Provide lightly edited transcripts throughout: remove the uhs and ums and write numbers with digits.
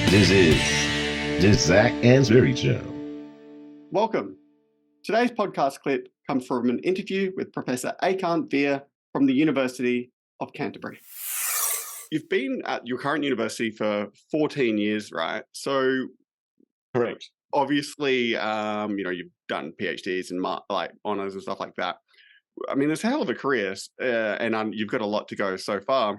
This is the Zac Anesbury Show. Welcome. Today's podcast clip comes from an interview with Professor Ekant Veer from the University of Canterbury. You've been at your current university for 14 years, right? So, Correct. Obviously, you've done PhDs and honors and stuff like that. I mean, it's a hell of a career, and you've got a lot to go so far.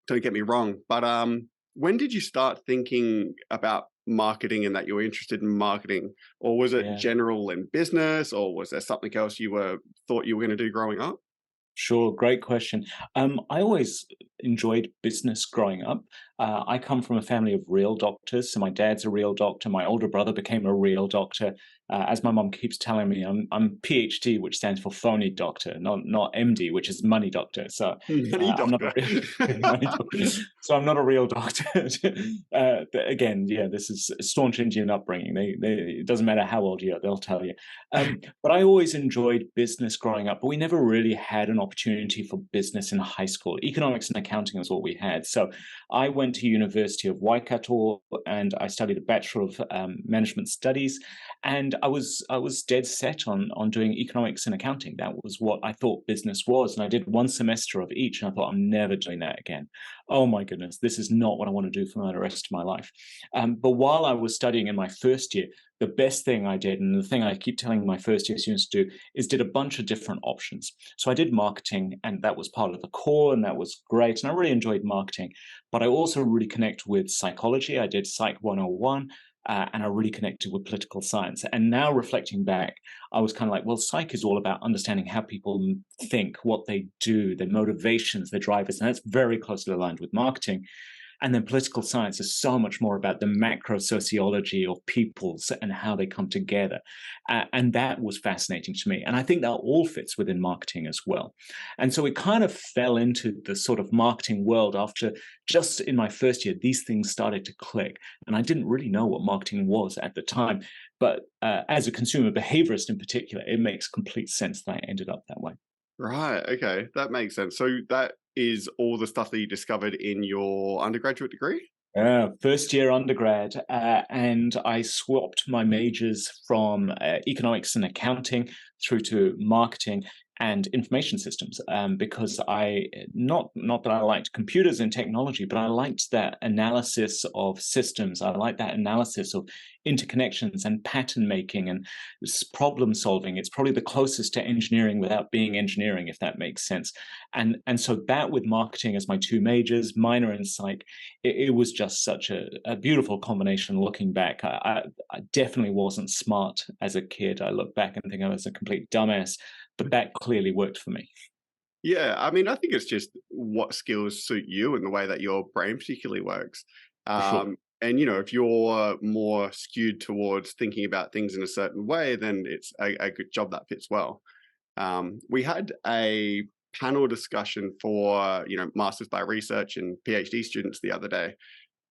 Don't get me wrong, but when did you start thinking about marketing and that you were interested in marketing, or was it general in business, or was there something else you thought you were going to do growing up? Sure, great question. I always enjoyed business growing up. I come from a family of real doctors, so my dad's a real doctor. My older brother became a real doctor. As my mom keeps telling me, I'm PhD, which stands for phony doctor, not MD, which is money doctor. So I'm not money doctor. So I'm not a real doctor. Again, this is a staunch Indian upbringing. It doesn't matter how old you are, they'll tell you. But I always enjoyed business growing up, but we never really had an opportunity for business in high school. Economics and accounting is what we had. So I went to University of Waikato and I studied a Bachelor of Management Studies, and I was dead set on doing economics and accounting. That was what I thought business was, and I did one semester of each, and I thought, I'm never doing that again. Oh my goodness, this is not what I want to do for the rest of my life. But while I was studying in my first year, the best thing I did, and the thing I keep telling my first year students to do, is did a bunch of different options. So I did marketing, and that was part of the core, and that was great. And I really enjoyed marketing, but I also really connect with psychology. I did Psych 101, and I really connected with political science. And now reflecting back, I was kind of like, well, psych is all about understanding how people think, what they do, their motivations, their drivers, and that's very closely aligned with marketing. And then political science is so much more about the macro sociology of peoples and how they come together. And that was fascinating to me. And I think that all fits within marketing as well. And so it kind of fell into the sort of marketing world after just in my first year, these things started to click. And I didn't really know what marketing was at the time. But as a consumer behaviorist in particular, it makes complete sense that I ended up that way. Right. Okay. That makes sense. So that is all the stuff that you discovered in your undergraduate degree? First year undergrad, and I swapped my majors from economics and accounting through to marketing and information systems, because not that I liked computers and technology, but I liked that analysis of systems. I liked that analysis of interconnections and pattern making and problem solving. It's probably the closest to engineering without being engineering, if that makes sense. And so that with marketing as my two majors, minor in psych, it was just such a beautiful combination looking back. I definitely wasn't smart as a kid. I look back and think I was a complete dumbass, but that clearly worked for me. Yeah, I mean, I think it's just what skills suit you and the way that your brain particularly works. Sure. And, if you're more skewed towards thinking about things in a certain way, then it's a good job that fits well. We had a panel discussion for, Masters by Research and PhD students the other day.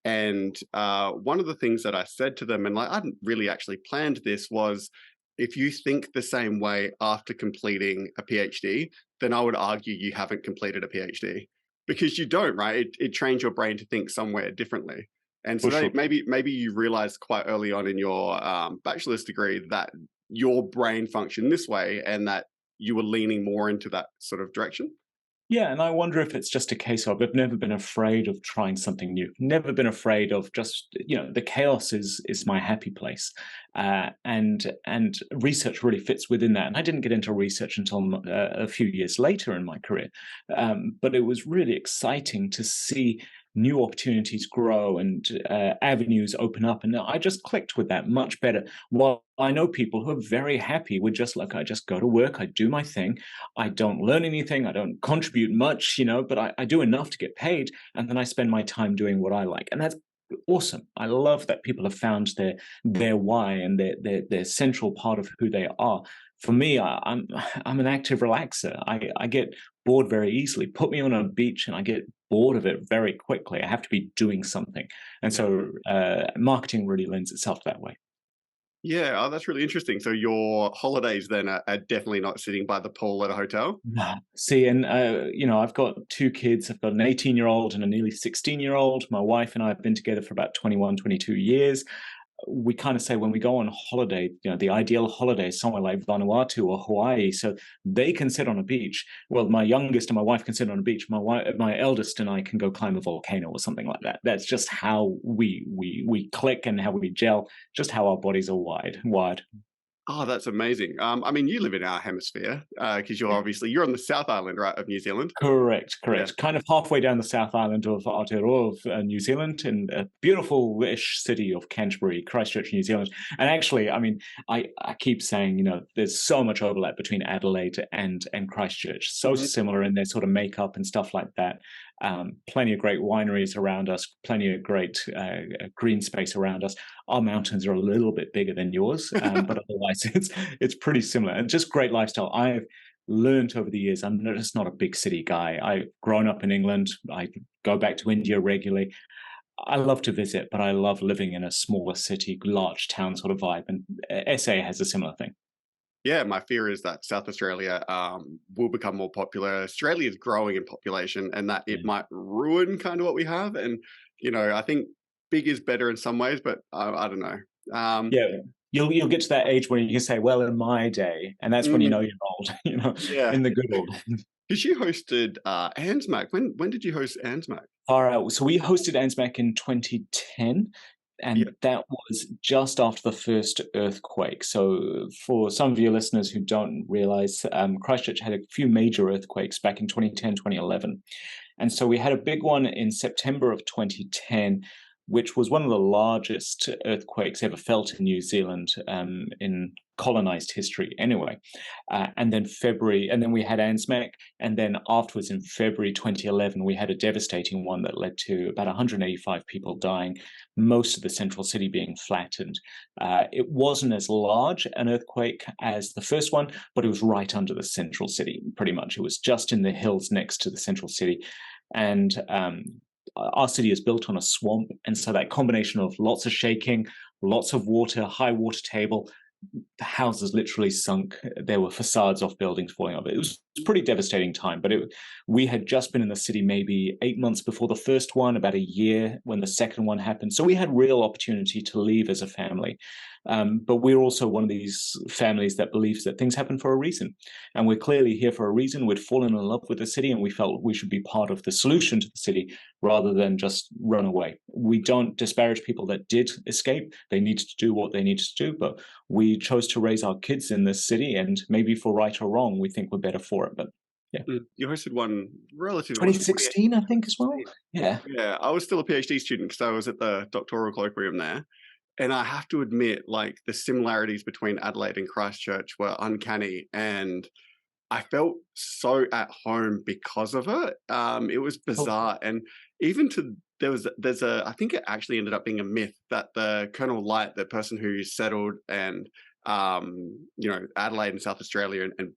And one of the things that I said to them, and I hadn't really actually planned this, was if you think the same way after completing a PhD, then I would argue you haven't completed a PhD, because you don't, right? It trains your brain to think somewhere differently. And so Sure. maybe you realized quite early on in your bachelor's degree that your brain functioned this way and that you were leaning more into that sort of direction. Yeah, and I wonder if it's just a case of I've never been afraid of trying something new. Never been afraid of just the chaos is my happy place, and research really fits within that. And I didn't get into research until a few years later in my career, but it was really exciting to see new opportunities grow and avenues open up. And I just clicked with that much better. While I know people who are very happy with just like, I just go to work, I do my thing, I don't learn anything, I don't contribute much, but I do enough to get paid. And then I spend my time doing what I like. And that's awesome. I love that people have found their why and their central part of who they are. For me, I'm an active relaxer. I get bored very easily. Put me on a beach and I get bored of it very quickly. I have to be doing something. And so marketing really lends itself that way. Yeah, oh, that's really interesting. So your holidays then are definitely not sitting by the pool at a hotel? Nah. See, and I've got two kids. I've got an 18-year-old and a nearly 16-year-old. My wife and I have been together for about 21, 22 years. We kind of say when we go on holiday, the ideal holiday is somewhere like Vanuatu or Hawaii, so they can sit on a beach. Well, my youngest and my wife can sit on a beach. My eldest and I can go climb a volcano or something like that. That's just how we click and how we gel. Just how our bodies are wired. Oh, that's amazing. I mean, you live in our hemisphere because you're on the South Island, right, of New Zealand? Correct, Yeah. correct. Kind of halfway down the South Island of Aotearoa of New Zealand, in a beautiful-ish city of Canterbury, Christchurch, New Zealand. And actually, I mean, I keep saying, there's so much overlap between Adelaide and Christchurch. So Mhm. similar in their sort of makeup and stuff like that. Plenty of great wineries around us, plenty of great green space around us. Our mountains are a little bit bigger than yours, but otherwise it's pretty similar. And just great lifestyle. I've learned over the years I'm just not a big city guy. I've grown up in England. I go back to India regularly. I love to visit, but I love living in a smaller city, large town sort of vibe. And SA has a similar thing. Yeah, my fear is that South Australia will become more popular. Australia is growing in population, and that it Yeah. might ruin kind of what we have. And I think big is better in some ways, but I don't know. Yeah. You'll get to that age where you can say, well, in my day, and that's when you know mm, you're old, yeah, in the good old. because you hosted ANZMAC. When did you host ANZMAC? Far out. So we hosted ANZMAC in 2010, Yeah. and that was just after the first earthquake. So for some of your listeners who don't realize, Christchurch had a few major earthquakes back in 2010, 2011. And so we had a big one in September of 2010, which was one of the largest earthquakes ever felt in New Zealand, in colonized history anyway. And then we had ANZMAC, and then afterwards in February 2011, we had a devastating one that led to about 185 people dying, most of the central city being flattened. It wasn't as large an earthquake as the first one, but it was right under the central city, pretty much. It was just in the hills next to the central city. And our city is built on a swamp. And so that combination of lots of shaking, lots of water, high water table, the houses literally sunk. There were facades off buildings falling off. It was a pretty devastating time. But we had just been in the city maybe 8 months before the first one, about a year when the second one happened. So we had real opportunity to leave as a family. But we're also one of these families that believes that things happen for a reason. And we're clearly here for a reason. We'd fallen in love with the city and we felt we should be part of the solution to the city rather than just run away. We don't disparage people that did escape. They needed to do what they needed to do, but we chose to raise our kids in this city, and maybe for right or wrong, we think we're better for it. But yeah, You hosted one relatively, was it 2016, I think, as well. 2016? Yeah. Yeah, I was still a PhD student because I was at the doctoral colloquium there. And I have to admit, like the similarities between Adelaide and Christchurch were uncanny, and I felt so at home because of it. It was Oh, bizarre, and even to there's a I think it actually ended up being a myth that the Colonel Light, the person who settled and Adelaide and South Australia and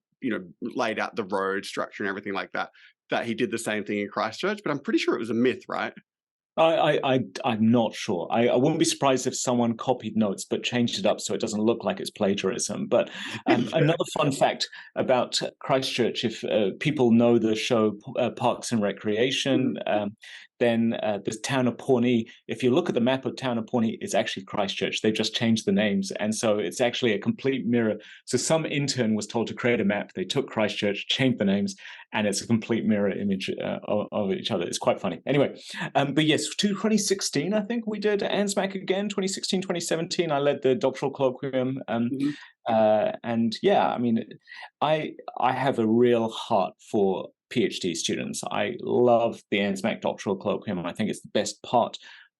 laid out the road structure and everything like that, that he did the same thing in Christchurch. But I'm pretty sure it was a myth, right? I'm not sure. I wouldn't be surprised if someone copied notes but changed it up so it doesn't look like it's plagiarism. But Yeah. another fun fact about Christchurch, if people know the show Parks and Recreation, then the town of Pawnee, if you look at the map of town of Pawnee, it's actually Christchurch. They've just changed the names. And so it's actually a complete mirror. So some intern was told to create a map. They took Christchurch, changed the names, and it's a complete mirror image of each other. It's quite funny. Anyway, but yes, 2016, I think we did ANZMAC again, 2016, 2017. I led the doctoral colloquium. Mhm. And yeah, I mean, I have a real heart for PhD students. I love the ANZMAC doctoral colloquium. I think it's the best part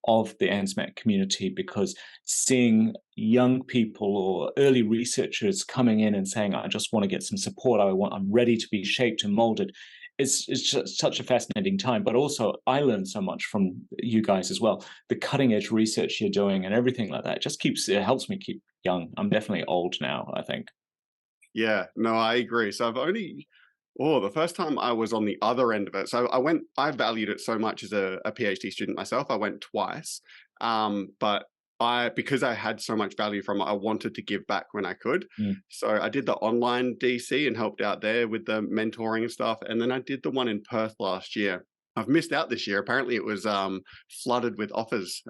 of the ANZMAC community because seeing young people or early researchers coming in and saying, I just want to get some support, I'm ready to be shaped and molded. It's just such a fascinating time. But also, I learned so much from you guys as well. The cutting edge research you're doing and everything like that it helps me keep young. I'm definitely old now, I think. Yeah, no, I agree. So the first time I was on the other end of it. So I valued it so much as a PhD student myself. I went twice. But because I had so much value from it, I wanted to give back when I could. So I did the online DC and helped out there with the mentoring and stuff. And then I did the one in Perth last year. I've missed out this year. Apparently it was flooded with offers.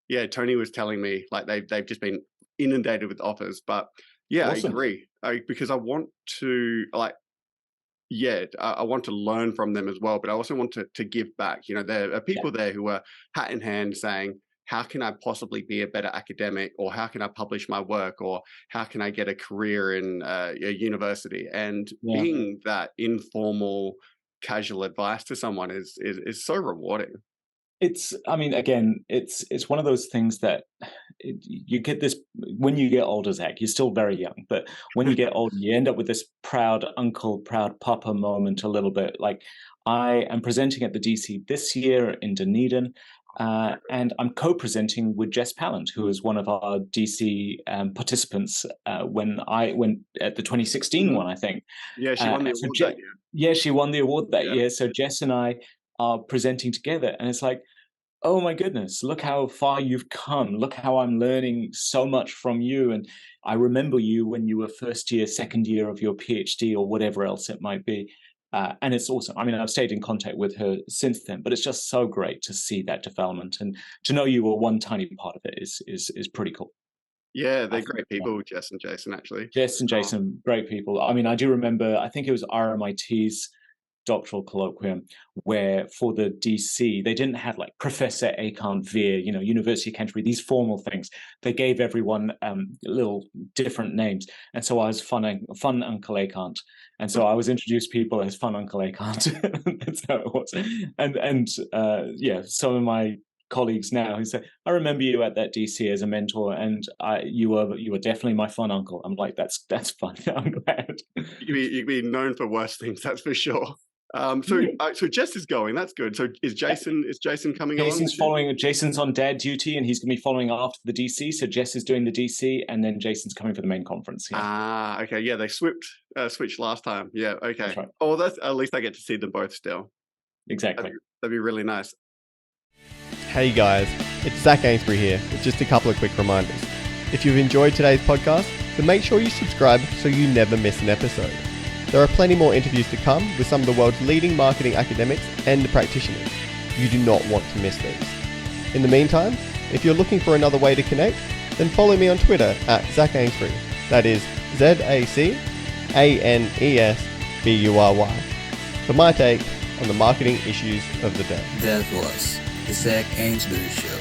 Yeah, Tony was telling me like they've just been inundated with offers. But yeah, Awesome. I agree. Because I want to I want to learn from them as well, but I also want to give back. You know, there are people there who are hat in hand saying, how can I possibly be a better academic, or how can I publish my work, or how can I get a career in a university? And being that informal, casual advice to someone is so rewarding. I mean, again, it's one of those things that you get this when you get older, Zach. You're still very young, but when you get older, you end up with this proud uncle, proud papa moment a little bit. Like, I am presenting at the DC this year in Dunedin, and I'm co-presenting with Jess Pallant, who is one of our DC participants when I went at the 2016 one, I think. Yeah, she won the award that year. Yeah, she won the award that year. So Jess and I are presenting together, and it's like, oh my goodness, look how far you've come. Look how I'm learning so much from you. And I remember you when you were first year, second year of your PhD or whatever else it might be. And it's awesome. I mean, I've stayed in contact with her since then, but it's just so great to see that development, and to know you were one tiny part of it is pretty cool. Yeah, they're great people, Jess and Jason, actually. Jess and Jason, great people. I mean, I do remember, I think it was RMIT's doctoral colloquium, where for the DC, they didn't have like Professor Ekant Veer, you know, University of Canterbury, these formal things. They gave everyone little different names. And so I was Fun Uncle Ekant. And so I was introduced people as Fun Uncle Ekant. That's how it was. And some of my colleagues now who say, I remember you at that DC as a mentor, and you were definitely my fun uncle. I'm like, that's fun. I'm glad. You'd be known for worse things, that's for sure. So Jess is going. That's good. So is Jason coming along? Jason's on dad duty, and he's going to be following after the DC. So Jess is doing the DC, and then Jason's coming for the main conference. Yeah. Okay. Yeah, they switched last time. Yeah. Okay. That's right. Oh, that's at least I get to see them both still. Exactly. That'd be really nice. Hey guys, it's Zac Anesbury here with just a couple of quick reminders. If you've enjoyed today's podcast, then make sure you subscribe so you never miss an episode. There are plenty more interviews to come with some of the world's leading marketing academics and practitioners. You do not want to miss these. In the meantime, if you're looking for another way to connect, then follow me on Twitter at Zac Anesbury. That is ZACANESBURY. For my take on the marketing issues of the day. That was the Zac Anesbury Show.